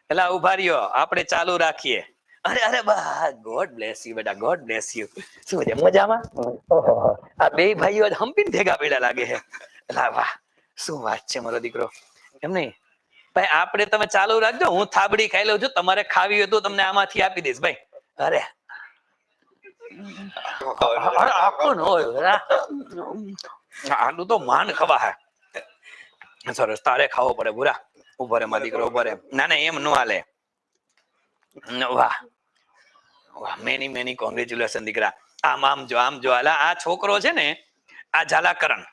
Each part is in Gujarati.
એટલે ઉભા રહ્યો, આપણે ચાલુ રાખીએ. અરે અરે બા, ગોડ બ્લેસ યુ બેટા, ગોડ બ્લેસ યુ. શું છે મજામાં? ઓહો, આ બે ભાઈઓ હંપીને ભેગા પડ્યા લાગે છે. એટલે વાહ, શું વાત છે મારો દીકરો. એમ નહીં ભાઈ, આપણે તમે ચાલુ રાખજો, હું થાબડી ખાઈ લઉં છું. તમારે ખાવી હોય તો તમને આમાંથી આપી દઈશ ભાઈ. અરે આખું હોય આટલું તો માન ખવા હે. સરસ, તારે ખાવો પડે ભૂરા. ઉભો રે મારો દીકરો, ઉભો રે. ના ના, એમ નો હાલે. વાહ વાહ, મેની મેની કોંગ્રેચ્યુલેશન દીકરા. આમ આમ જો, આમ જો. આ છોકરો છે ને, આ ઝાલાકરણ,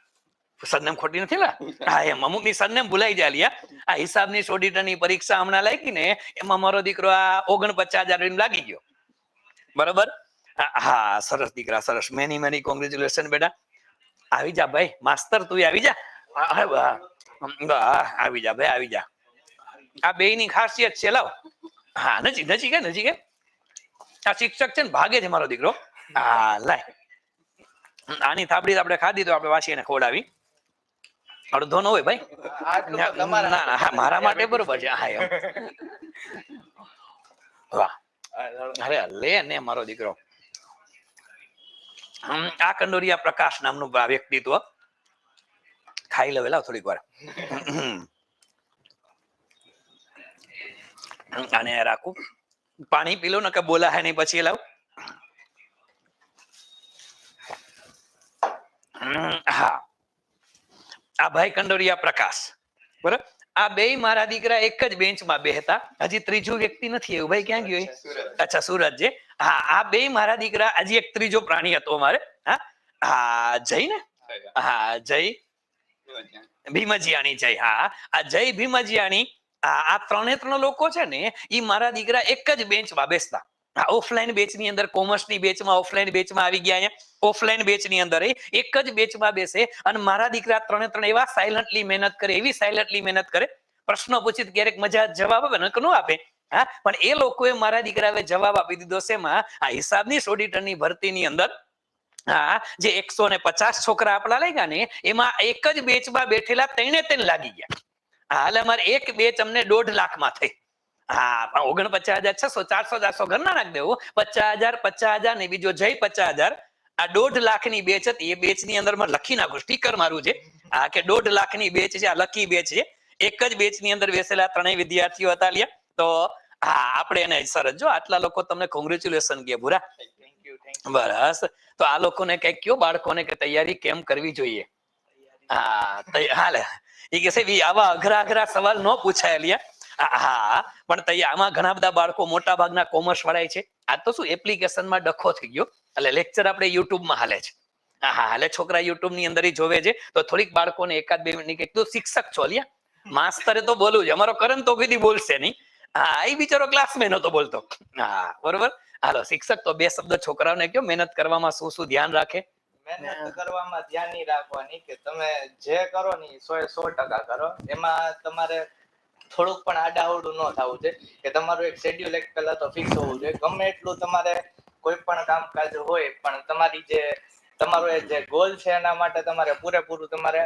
સરનેમ ખોટી નથી ને? હા, એમ અમુક ની સરનેમ ભૂલાઈ જાય લ્યા. આ હિસાબની ઓડિટર ની પરીક્ષા હમણાં લાગી ને, એમાં મારો દીકરો આ 49,000 લાગી ગયો. બરોબર. હા, સરસ દીકરા, સરસ. મેની મેની કોંગ્રેચ્યુલેશન બેટા. આવી જા ભાઈ, માસ્તર તું આવી જા. આવી જા ભાઈ, આવી જા. આ બે ની ખાસિયત છે. લાવ, હા, નજીક નજીક નજીક. આ શિક્ષક છે ને, ભાગે છે મારો દીકરો. હા, લાય. આની થાબડી આપણે ખાધી તો આપણે વાસી એને ખવડાવી. અડધો ન હોય ભાઈ. ના ના, મારા માટે બરોબર છે. હા, એમ. વાહ, અરે લે ને મારો દીકરો. આ કંડોરિયા પ્રકાશ નામનું વ્યક્તિત્વ ખાઈ લેવેલા થોડીક વાર. આને રાખું, પાણી પી લો ને, કે બોલા હે નહીં પછી લાવ. હા, આ ભાઈ કંડોરિયા પ્રકાશ, બરાબર. આ બે મારા દીકરા એક જ બેન્ચમાં બેહતા. હજી ત્રીજું વ્યક્તિ નથી એવું. ભાઈ ક્યાં ગયો? અચ્છા, સુરત છે. હા, આ બે મારા દીકરા. હજી એક ત્રીજો પ્રાણી હતો અમારે. હા હા, જય ને. હા, જય ભીમજીયાણી. જય. હા, આ જય ભીમજીયાણી. આ ત્રણે ત્રણ લોકો છે ને, એ મારા દીકરા એક જ બેન્ચમાં બેસતા. ઓફલાઈન બેચ ની અંદર, કોમર્સની બેચમાં, ઓફલાઈન બેચમાં આવી ગયા. ઓફલાઈન બેચ ની અંદર એક જ બેચમાં બેસે. અને મારા દીકરા ત્રણે ત્રણ એવા સાયલન્ટલી મહેનત કરે, એવી સાયલન્ટલી મહેનત કરે. પ્રશ્નો પૂછીત ક્યારેક મજા જવાબ આપે ને, ન આપે. હા, પણ એ લોકોએ મારા દીકરાએ જવાબ આપી દીધો. શેમાં? આ હિસાબની ઓડિટરની ભરતીની અંદર. હા, જે 150 છોકરા આપણા લાગ્યા ને, એમાં એક જ બેચમાં બેઠેલા 3 લાગી ગયા. હાલ અમારે એક બેચ અમને 1.5 લાખમાં થઈ. હા, 49,600, 400 ઘરના નાખ દેવું. 50,000, 50,000 ને બીજો જય 50,000. આ 1.5 લાખની બેચ હતી. એ બેચ ની અંદર લખી નાખું, સ્ટીકર મારું છે. આ કે 1.5 લાખની બેચ છે. આ લકી બેચ છે. એક જ બેચ ની અંદર બેસેલા 3 વિદ્યાર્થીઓ હતા લ્યા. તો હા, આપણે એને સરસ. જો આટલા લોકો તમને કોંગ્રેચ્યુલેશન કે ભૂરા. બસ, તો આ લોકોને કઈક કયો, બાળકોને કે તૈયારી કેમ કરવી જોઈએ. હા, હાલે. એ કે સાહેબ આવા અઘરા અઘરા સવાલ ન પૂછાય લ્યા. હા, પણ આમાં ઘણા બધા બાળકો મોટા ભાગના કોમર્સ વાળા છે. આ તો શું, એપ્લિકેશનમાં ડખો થઈ ગયો. એટલે લેક્ચર આપણે યુટ્યુબમાં હાલે છે. હા, એટલે છોકરા યુટ્યુબ ની અંદર જોવે છે. તો થોડીક બાળકોને એકાદ બે મિનિટ કઈક. તું શિક્ષક છો લ્યા, માસ્તરે તો બોલવું છે. અમારો કરણ તો કીધી બોલશે નહીં. હા, એ બિચારો ક્લાસમેન હતો બોલતો. હા, બરોબર. હાલો, શિક્ષક તો બે શબ્દ છોકરાઓને કયો, મહેનત કરવામાં શું શું ધ્યાન રાખે. મહેનત કરવામાં ધ્યાન નહીં રાખવાની કે તમે જે કરો ને 100% કરો. એમાં તમારે થોડુંક પણ આડાઅવડું ન થવું છે. કે તમારું એક શેડ્યુલ એક પહેલા તો ફિક્સ હોવું જોઈએ. ગમે એટલું તમારે કોઈ પણ કામકાજ હોય, પણ તમારી જે તમારો જે ગોલ છે એના માટે તમારે પૂરેપૂરું તમારે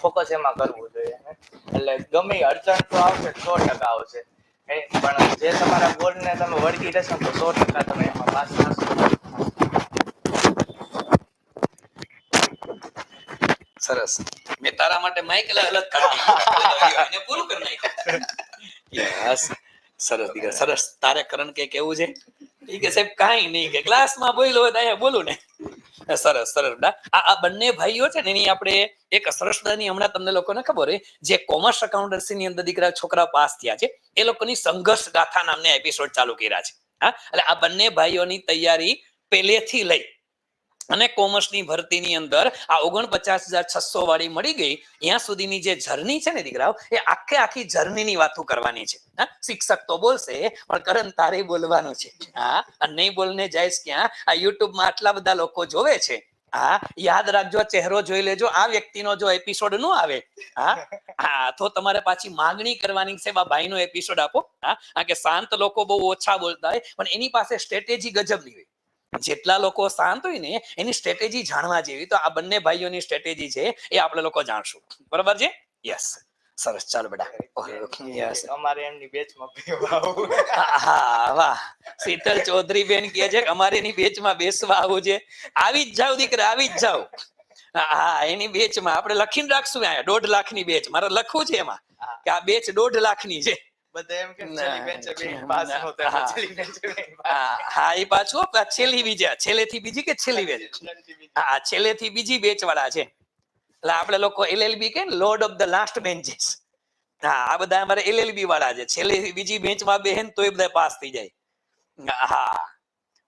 ફોકસ એમાં કરવું જોઈએ. એટલે ગમે અડચણ તો આવશે, 100% આવશે. પણ જે તમારા ગોલને તમે વળગી રહેશો તો 100% તમે એમાં પાસ થશો. સરસ. મેં તારા માટે માઇક અલગ કાઢી એને પૂરું કરી નાખ્યું. યસ, સરસ દીકરા, સરસ. તારે કરણ કે કેવું છે? એ કે સાહેબ કાંઈ નહીં, કે ક્લાસમાં બોલ્યો હોય તો અહીંયા બોલું ને. સરસ સરસ. આ બંને ભાઈઓ છે ને, એની આપણે એક સરસદાની હમણાં તમને લોકોને ખબર હોય, જે કોમર્સ એકાઉન્ટન્સી ની અંદર દીકરા છોકરા પાસ થયા છે, એ લોકોની સંઘર્ષ ગાથા નામના એપિસોડ ચાલુ કર્યા છે. હા, એટલે આ બંને ભાઈઓની તૈયારી પહેલેથી લઈ અને કોમર્સની ભરતીની અંદર આ 49,600 વાળી મળી ગઈ. ત્યાં સુધીની જે જર્ની છે ને દીકરાઓ, એ આખી જર્નીની વાતો કરવાની છે. હા, શિક્ષક તો બોલશે, પણ કરણ તારે બોલવાનું છે. હા, અને નહીં બોલને જાય ક્યાં? આ યુટ્યુબમાં આટલા બધા લોકો જોવે છે. હા, યાદ રાખજો, ચહેરો જોઈ લેજો. આ વ્યક્તિનો જો એપિસોડ ન આવે, હા, તો તમારે પાછી માંગણી કરવાની છે, ભાઈ નો એપિસોડ આપો. હા, કે શાંત લોકો બહુ ઓછા બોલતા હોય, પણ એની પાસે સ્ટ્રેટેજી ગજબની હોય. જેટલા લોકો શાંત હોય ને, એની સ્ટ્રેટેજી જાણવા જેવી. તો આ બંને ભાઈઓની સ્ટ્રેટેજી છે, એ આપણે લોકો જાણશું. બરોબર છે? યસ. સરસ ચાલો બેટા યસ અમારે એમની બેચમાં બેસવા આવવું. હા વાહ શીતલ ચૌધરી બેન કહે છે કે અમારે એની બેચમાં બેસવા આવું છે. આવી જ જાવ દીકરા આવી જ જાવ. હા એની બેચમાં આપણે લખીને રાખશું અહીંયા 1.5 લાખની બેચ મારે લખવું છે એમાં કે આ બેચ 1.5 લાખની છે. બધા એમ કે છેલ્લી બેન્ચે બેહીને પાસ નો થાય, હા. છેલ્લી બેન્ચે બેહીને પાસ. હા એ પાછું આ છેલ્લી બીજા છેલ્લેથી બીજી કે છેલ્લી બેચ છેલ્લેથી બીજી. હા છેલ્લેથી બીજી બેચ વાળા છે. એટલે આપણે લોકો LLB કે lord of the last benches. હા આ બધા અમારે LLB વાળા છે. છેલ્લેથી બીજી બેન્ચમાં બેહે તો એ બધા પાસ થઈ જાય. હા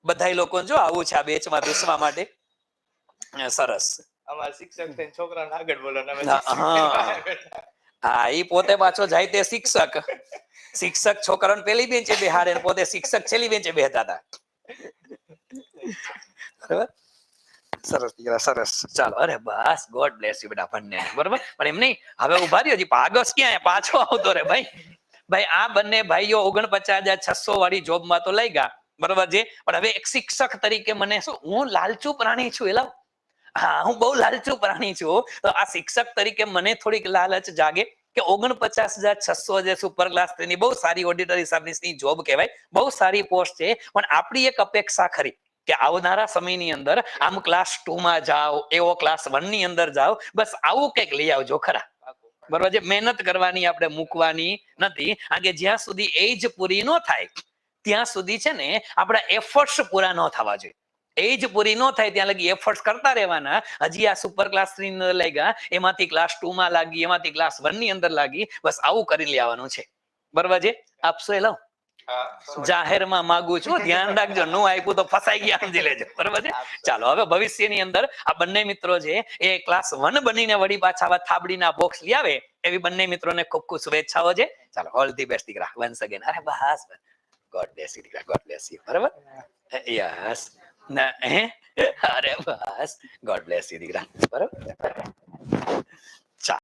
બધાય લોકો જો આવું છે આ બેચમાં બેસવા માટે. સરસ. અમારા શિક્ષક થઈને છોકરાને આગળ બોલો ને અમે હા, શિક્ષક હા. થઈને બહાર બેઠા. હા એ પોતે પાછો જાય તે શિક્ષક છોકરાને પેલી બેન્ચે બેહાડે ને પોતે શિક્ષક છેલ્લી બેન્ચે બેહતા હતા. બરાબર સરસ દીકરા સરસ ચાલો અરે બસ ગોડ બ્લેસ યુ બેટા બંને બરાબર પણ એમ નહીં હવે ઉભા રહ્યો હજી પાગસ ક્યાં પાછો આવતો રે ભાઈ આ બંને ભાઈઓ 49,600 વાળી જોબમાં તો લઈ ગયા બરાબર છે પણ હવે એક શિક્ષક તરીકે મને શું હું લાલચુ પ્રાણી છું એલા હા હું બહુ લાલચુ પ્રાણી છું તો આ શિક્ષક તરીકે મને થોડીક લાલચ જાગે કે 49,600 જે સુપર ક્લાસ ની બહુ સારી ઓડિટર હિસાબની જોબ કહેવાય બહુ સારી પોસ્ટ છે પણ આપણી એક અપેક્ષા ખરી કે આવનારા સમયની અંદર આમ ક્લાસ 2 માં જાઓ એવો ક્લાસ 1 ની અંદર જાઓ બસ આવું કંઈક લઈ આવજો ખરા બરોબર છે મહેનત કરવાની આપણે મૂકવાની નથી કારણ કે જ્યાં સુધી એજ પૂરી ન થાય ત્યાં સુધી છે ને આપણા એફર્ટ્સ પૂરા ન થવા જોઈએ એજ પૂરી ન થાય ત્યાં લગી એફર્ટ્સ કરતા રહેવાના હજી આ સુપર ક્લાસ 3 ની અંદર લઈ ગયા એમાંથી ક્લાસ 2 માં લાગી એમાંથી ક્લાસ 1 ની અંદર લાગી બસ આવું કરી લેવાનું છે બરોબર છે આપશો એ લઉં જાહેરમાં માંગુ છું ધ્યાન રાખજો નો આપ્યું તો ફસાઈ ગયા સમજી લેજો બરોબર છે ચાલો હવે ભવિષ્યની અંદર આ બંને મિત્રો છે એ ક્લાસ 1 બનીને વળી પાછા થાબડીના બોક્સ લઈ આવે એવી બંને મિત્રોને ખૂબ ખૂબ શુભેચ્છાઓ છે ચાલો ઓલ ધી બેસ્ટ દીકરા વન્સ અગેન અરે બસ ગોડ બ્લેસ યુ દીકરા ગોડ બ્લેસ યુ બરાબર યસ ના હે અરે બસ ગોડ બ્લેસ યુ દીકરા બરાબર